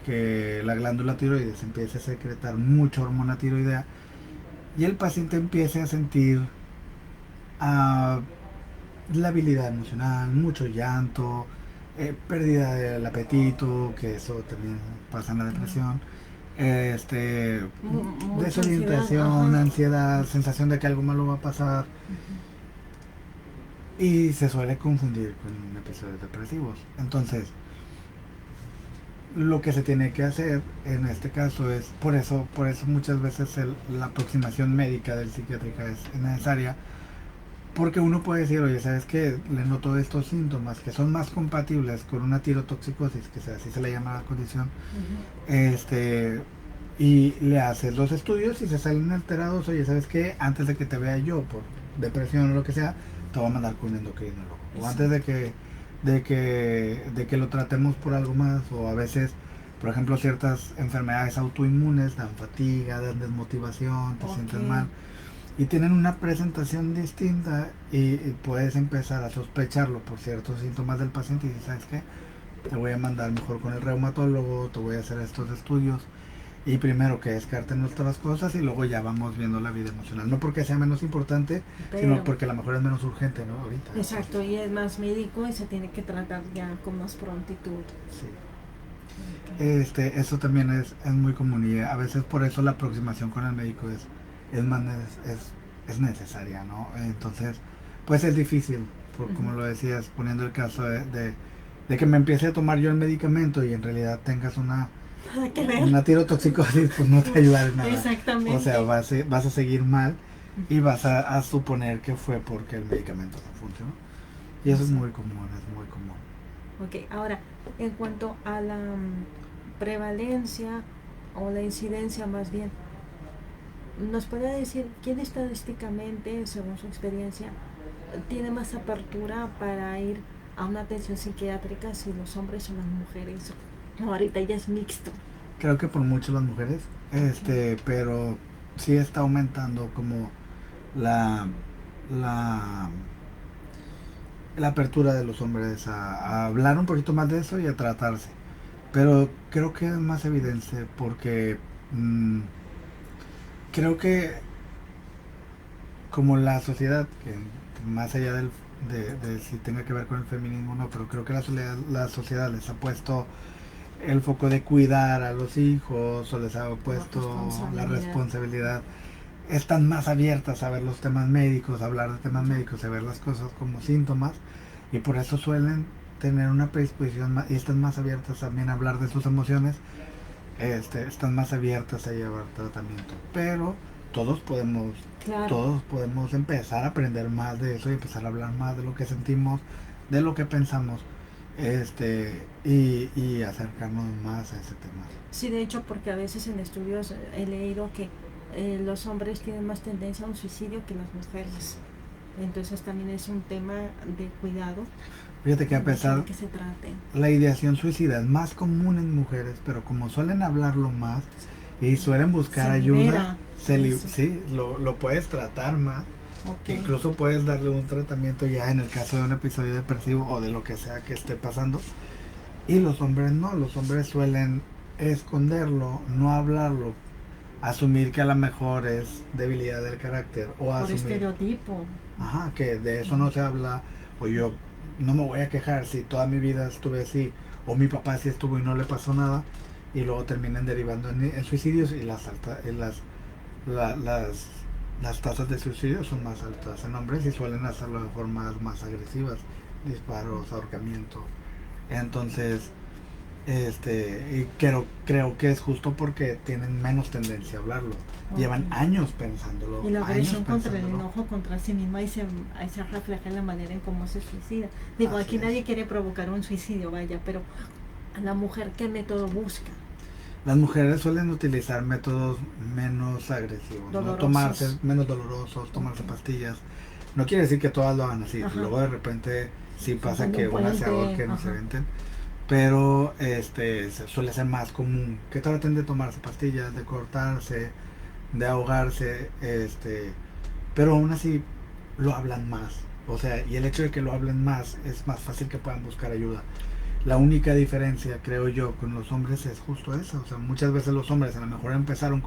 que la glándula tiroides empiece a secretar mucha hormona tiroidea y el paciente empiece a sentir ah, labilidad emocional, mucho llanto, pérdida del apetito, que eso también pasa en la depresión, Mucha desorientación, ansiedad. ansiedad, sensación de que algo malo va a pasar y se suele confundir con episodios depresivos. Entonces, lo que se tiene que hacer en este caso es, por eso muchas veces la aproximación médica del psiquiátrica es necesaria, porque uno puede decir, oye, ¿sabes qué? Le noto estos síntomas que son más compatibles con una tirotoxicosis, que así se le llama la condición, y le haces los estudios y se salen alterados, oye, ¿sabes qué? Antes de que te vea yo por depresión o lo que sea, te voy a mandar con un endocrinólogo. O antes de que lo tratemos por algo más, o a veces, por ejemplo, ciertas enfermedades autoinmunes dan fatiga, dan desmotivación, te sientes mal y tienen una presentación distinta y puedes empezar a sospecharlo por ciertos síntomas del paciente y dices, ¿sabes qué? Te voy a mandar mejor con el reumatólogo, te voy a hacer estos estudios y primero que descarten nuestras cosas y luego ya vamos viendo la vida emocional. No porque sea menos importante, sino porque a lo mejor es menos urgente, ¿no? Ahorita. Exacto, y es más médico y se tiene que tratar ya con más prontitud. Sí. Eso también es muy común y a veces por eso la aproximación con el médico es necesaria, ¿no? Entonces, pues es difícil, como lo decías, poniendo el caso de que me empiece a tomar yo el medicamento y en realidad tengas una tirotoxicosis, pues no te ayuda en nada. Exactamente. O sea, vas a seguir mal y vas a suponer que fue porque el medicamento no funcionó. Y eso es muy común, es muy común. Ok, ahora, en cuanto a la prevalencia o la incidencia más bien, ¿nos puede decir quién estadísticamente, según su experiencia, tiene más apertura para ir a una atención psiquiátrica, si los hombres o las mujeres? No, ahorita ya es mixto. Creo que por mucho las mujeres, pero sí está aumentando como la apertura de los hombres a hablar un poquito más de eso y a tratarse. Pero creo que es más evidente porque creo que como la sociedad, que más allá de si tenga que ver con el feminismo o no, pero creo que la sociedad les ha puesto el foco de cuidar a los hijos o les ha puesto la responsabilidad. Están más abiertas a ver los temas médicos, a hablar de temas médicos, a ver las cosas como síntomas y por eso suelen tener una predisposición más, y están más abiertas también a hablar de sus emociones, están más abiertas a llevar tratamiento. Pero todos podemos empezar a aprender más de eso y empezar a hablar más de lo que sentimos, de lo que pensamos. y acercarnos más a ese tema. Sí, de hecho, porque a veces en estudios he leído que los hombres tienen más tendencia a un suicidio que las mujeres. Entonces también es un tema de cuidado. Fíjate que a pesar, que se trate. la ideación suicida es más común en mujeres, pero como suelen hablarlo más y suelen buscar Se ayuda, libera. sí, lo puedes tratar más. Okay. Incluso puedes darle un tratamiento ya en el caso de un episodio depresivo o de lo que sea que esté pasando. Y los hombres no, los hombres suelen esconderlo, no hablarlo, asumir que a lo mejor es debilidad del carácter o Por asumir, estereotipo. ajá, que de eso no se habla, o yo no me voy a quejar si toda mi vida estuve así, o mi papá sí estuvo y no le pasó nada, y luego terminan derivando en suicidios y la- las, las tasas de suicidio son más altas en hombres y suelen hacerlo de formas más agresivas, disparos, ahorcamiento. Entonces, y creo que es justo porque tienen menos tendencia a hablarlo. Llevan años pensándolo. Y la agresión contra el pensándolo. enojo contra sí misma, ahí se refleja en la manera en cómo se suicida. Digo, Así aquí es. nadie quiere provocar un suicidio, vaya, pero a la mujer, ¿qué método busca? Las mujeres suelen utilizar métodos menos agresivos, ¿no? Dolorosos. Menos dolorosos, tomarse pastillas. No quiere decir que todas lo hagan así. Ajá. Luego de repente sí pasa Cuando que un unas se puente, ahorquen o se ajá. aventen. Pero suele ser más común que traten de tomarse pastillas, de cortarse, de ahogarse, pero aún así lo hablan más. O sea, y el hecho de que lo hablen más es más fácil que puedan buscar ayuda. La única diferencia, creo yo, con los hombres es justo esa. O sea, muchas veces los hombres a lo mejor empezaron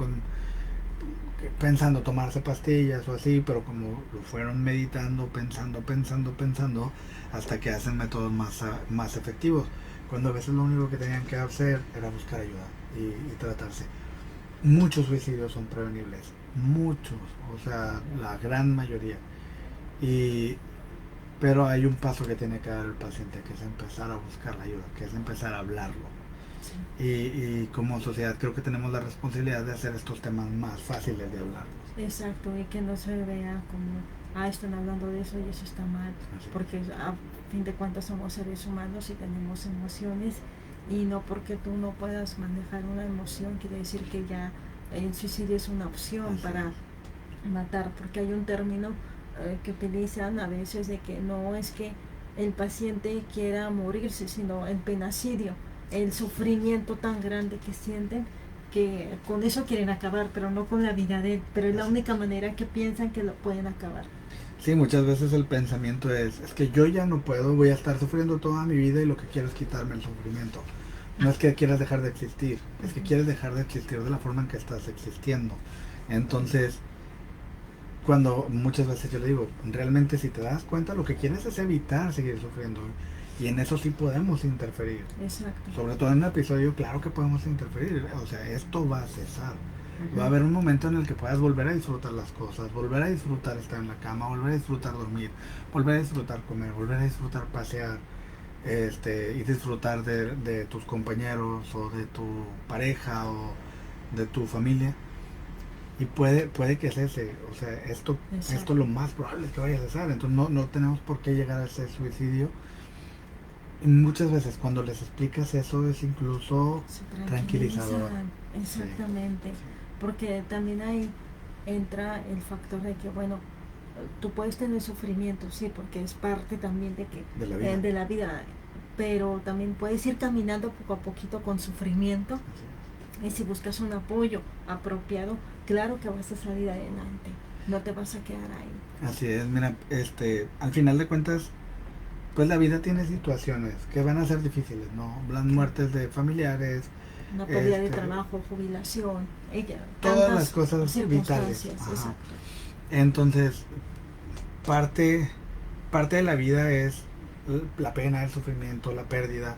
pensando tomarse pastillas o así, pero como lo fueron meditando, pensando, hasta que hacen métodos más efectivos. Cuando a veces lo único que tenían que hacer era buscar ayuda y tratarse. Muchos suicidios son prevenibles, muchos, o sea, la gran mayoría. Y, pero hay un paso que tiene que dar el paciente, que es empezar a buscar la ayuda, que es empezar a hablarlo. Sí. Y como sociedad creo que tenemos la responsabilidad de hacer estos temas más fáciles de hablar. Exacto, y que no se vea como, están hablando de eso y eso está mal, Así porque a fin de cuentas somos seres humanos y tenemos emociones, y no porque tú no puedas manejar una emoción quiere decir que ya el suicidio es una opción Así para es. matar, porque hay un término que utilizan a veces de que no es que el paciente quiera morirse, sino el penacidio, el sufrimiento tan grande que sienten, que con eso quieren acabar, pero no con la vida de él, pero es la única manera que piensan que lo pueden acabar. Sí, muchas veces el pensamiento es que yo ya no puedo, voy a estar sufriendo toda mi vida y lo que quiero es quitarme el sufrimiento. No es que quieras dejar de existir, es que quieres dejar de existir de la forma en que estás existiendo. Entonces, cuando muchas veces yo le digo, realmente si te das cuenta, lo que quieres es evitar seguir sufriendo. Y en eso sí podemos interferir. Exacto. Sobre todo en un episodio, claro que podemos interferir. O sea, esto va a cesar. Va a haber un momento en el que puedas volver a disfrutar las cosas, volver a disfrutar estar en la cama, volver a disfrutar dormir, volver a disfrutar comer, volver a disfrutar pasear, y disfrutar de tus compañeros o de tu pareja o de tu familia. Y puede que cese, o sea, esto lo más probable es que vaya a cesar. Entonces no tenemos por qué llegar a ese suicidio. Y muchas veces cuando les explicas eso es incluso tranquilizador. Exactamente. Sí. Porque también ahí entra el factor de que, bueno, tú puedes tener sufrimiento, sí, porque es parte también de la vida, pero también puedes ir caminando poco a poquito con sufrimiento, y si buscas un apoyo apropiado, claro que vas a salir adelante, no te vas a quedar ahí. Así es, mira, al final de cuentas, pues la vida tiene situaciones que van a ser difíciles, ¿no? Las muertes de familiares, una pérdida de trabajo, jubilación, todas las cosas vitales. Exacto. Entonces, parte de la vida es la pena, el sufrimiento, la pérdida,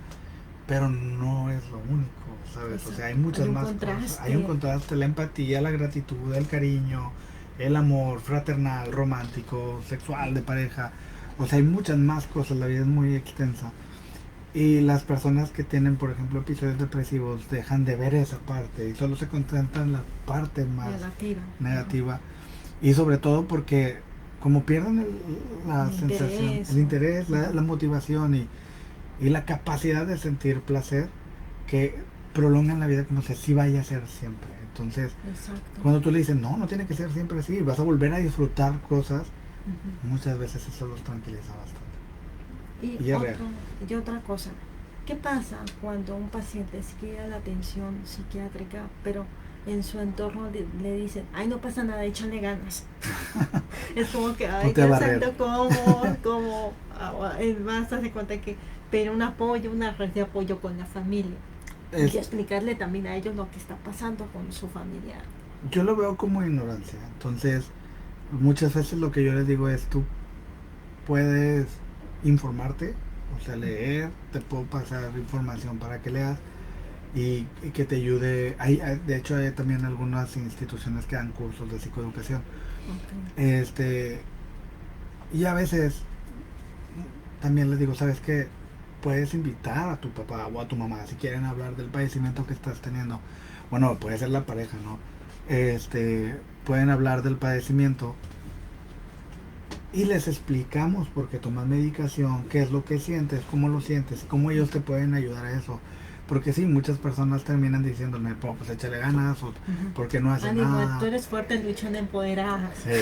pero no es lo único, ¿sabes? Exacto. O sea, hay muchas más cosas. Hay un contraste, la empatía, la gratitud, el cariño, el amor fraternal, romántico, sexual, de pareja. O sea, hay muchas más cosas, la vida es muy extensa. Y las personas que tienen, por ejemplo, episodios depresivos dejan de ver esa parte y solo se concentran en la parte más negativa. Y sobre todo porque como pierden la sensación, el interés, la motivación y la capacidad de sentir placer que prolongan la vida como si así vaya a ser siempre. Entonces, Exacto. cuando tú le dices, no, no tiene que ser siempre así, vas a volver a disfrutar cosas, Ujú. muchas veces eso los tranquiliza bastante. Y, Y es real. y otra cosa, ¿qué pasa cuando un paciente quiere la atención psiquiátrica, pero en su entorno le dicen, ay, no pasa nada, échale ganas? Es como que, ay, Ponte a Dios barrer. santo, ¿cómo? Es más, hace cuenta que pedir un apoyo, una red de apoyo con la familia. Y explicarle también a ellos lo que está pasando con su familiar. Yo lo veo como ignorancia. Entonces, muchas veces lo que yo les digo es, tú puedes informarte, o sea, leer, te puedo pasar información para que leas y que te ayude. De hecho, hay también algunas instituciones que dan cursos de psicoeducación. Okay. Y a veces también les digo, ¿sabes qué? Puedes invitar a tu papá o a tu mamá si quieren hablar del padecimiento que estás teniendo. Bueno, puede ser la pareja, ¿no? Pueden hablar del padecimiento y les explicamos por qué tomas medicación, qué es lo que sientes, cómo lo sientes, cómo ellos te pueden ayudar a eso. Porque sí, muchas personas terminan diciéndome, pues échale ganas, o porque no haces nada. Tú eres fuerte, luchando, empoderada. Sí.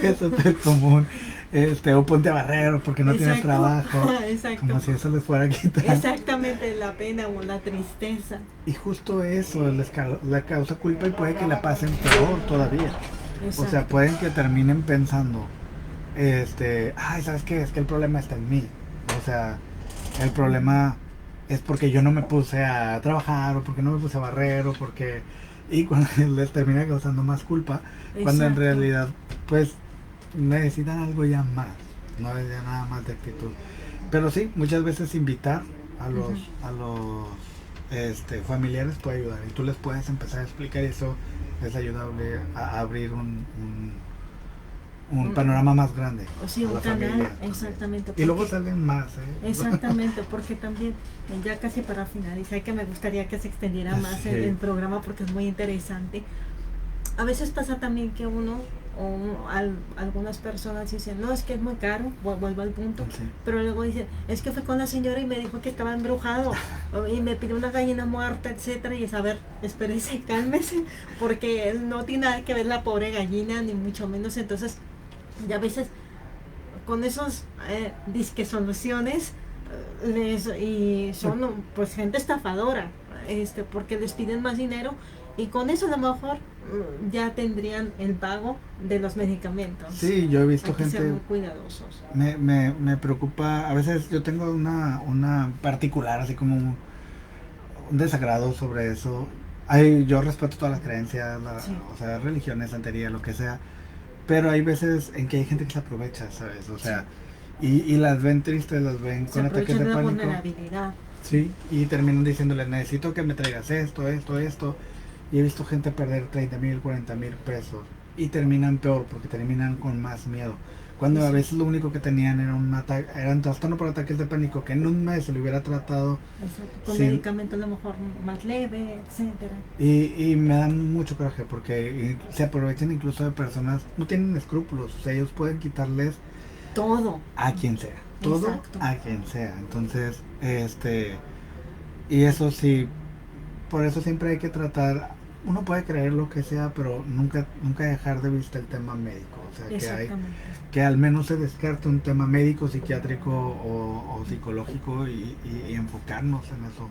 Es súper común. O ponte a barrer, o porque no tienes trabajo. Exacto. Como si eso les fuera a quitar. Exactamente, la pena o la tristeza. Y justo eso les causa culpa y puede que la pasen peor todavía. Exacto. O sea, pueden que terminen pensando, ay, ¿sabes qué? Es que el problema está en mí. O sea, el problema es porque yo no me puse a trabajar, o porque no me puse a barrer, o porque... Y cuando les termina causando más culpa, cuando en realidad, pues, necesitan algo ya más. No es ya nada más de actitud. Pero sí, muchas veces invitar a los familiares puede ayudar. Y tú les puedes empezar a explicar, y eso es ayudable a abrir un panorama más grande. Sí, un canal, exactamente. Y luego salen más, Exactamente, porque también, ya casi para finalizar, que me gustaría que se extendiera más el programa porque es muy interesante. A veces pasa también que uno o algunas personas dicen, no, es que es muy caro, vuelvo al punto, pero luego dicen, es que fui con la señora y me dijo que estaba embrujado y me pidió una gallina muerta, etcétera, y es, a ver, espérese, cálmese, porque no tiene nada que ver la pobre gallina, ni mucho menos. Entonces, ya a veces con esos disque soluciones y son pues gente estafadora, porque les piden más dinero y con eso a lo mejor ya tendrían el pago de los medicamentos. Sí, yo he visto gente... Hay que ser muy cuidadosos. Me preocupa, a veces yo tengo una particular, así como un desagrado sobre eso. Yo respeto todas las creencias, o sea, religiones, santería, lo que sea, pero hay veces en que hay gente que se aprovecha, ¿sabes? O sea, y las ven tristes, las ven con ataques de pánico. Vulnerabilidad. Sí, y terminan diciéndole, necesito que me traigas esto. Y he visto gente perder 30,000, 40,000 pesos. Y terminan peor, porque terminan con más miedo. Cuando a veces lo único que tenían era era un trastorno por ataques de pánico, que en un mes se lo hubiera tratado. Exacto. Con medicamentos a lo mejor más leve, etcétera. Y me dan mucho coraje, porque se aprovechan incluso de personas, no tienen escrúpulos, o sea, ellos pueden quitarles todo a quien sea. Todo. Exacto. A quien sea. Entonces, y eso sí, por eso siempre hay que tratar, uno puede creer lo que sea, pero nunca dejar de vista el tema médico. O sea, que al menos se descarte un tema médico, psiquiátrico o psicológico y enfocarnos en eso.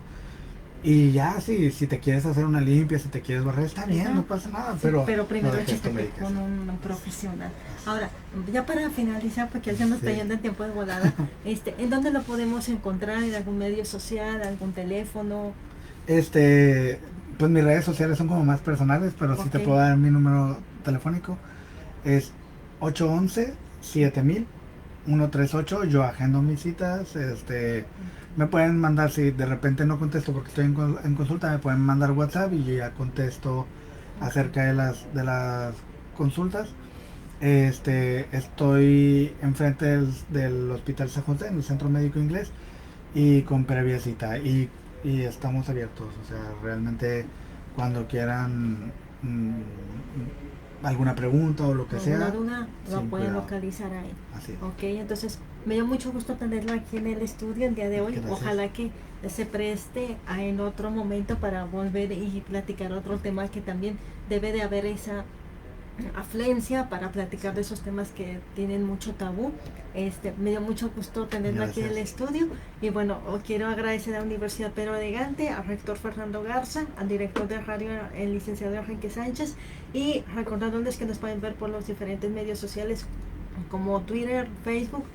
Y ya, si te quieres hacer una limpia, si te quieres barrer, está bien, no pasa nada. Sí, pero primero échate con un profesional. Ahora, ya para finalizar, porque ya se nos está yendo el tiempo de volada, ¿en dónde lo podemos encontrar? ¿En algún medio social, algún teléfono? Pues mis redes sociales son como más personales, pero sí te puedo dar mi número telefónico. Es 811-7000-138. Yo agendo mis citas. Me pueden mandar, si de repente no contesto porque estoy en consulta, me pueden mandar WhatsApp y yo ya contesto acerca de las consultas. Estoy enfrente del Hospital San José, en el Centro Médico Inglés, y con previa cita. Y estamos abiertos, o sea, realmente cuando quieran alguna pregunta o lo que sea. Alguna duda lo sin pueden cuidado. localizar ahí. Así es. Ok, entonces me dio mucho gusto tenerlo aquí en el estudio el día de hoy. Gracias. Ojalá que se preste en otro momento para volver y platicar otro tema, que también debe de haber esa afluencia para platicar de esos temas que tienen mucho tabú. Me dio mucho gusto tenerlo aquí en el Gracias. estudio, y bueno, quiero agradecer a la Universidad Pedro de Gante, al rector Fernando Garza, al director de radio, el licenciado Enrique Sánchez, y recordándoles que nos pueden ver por los diferentes medios sociales como Twitter, Facebook,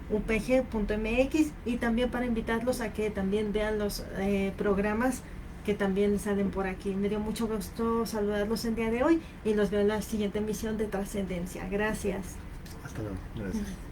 www.upg.mx, y también para invitarlos a que también vean los programas que también salen por aquí. Me dio mucho gusto saludarlos el día de hoy y los veo en la siguiente emisión de Trascendencia. Gracias. Hasta luego. Gracias.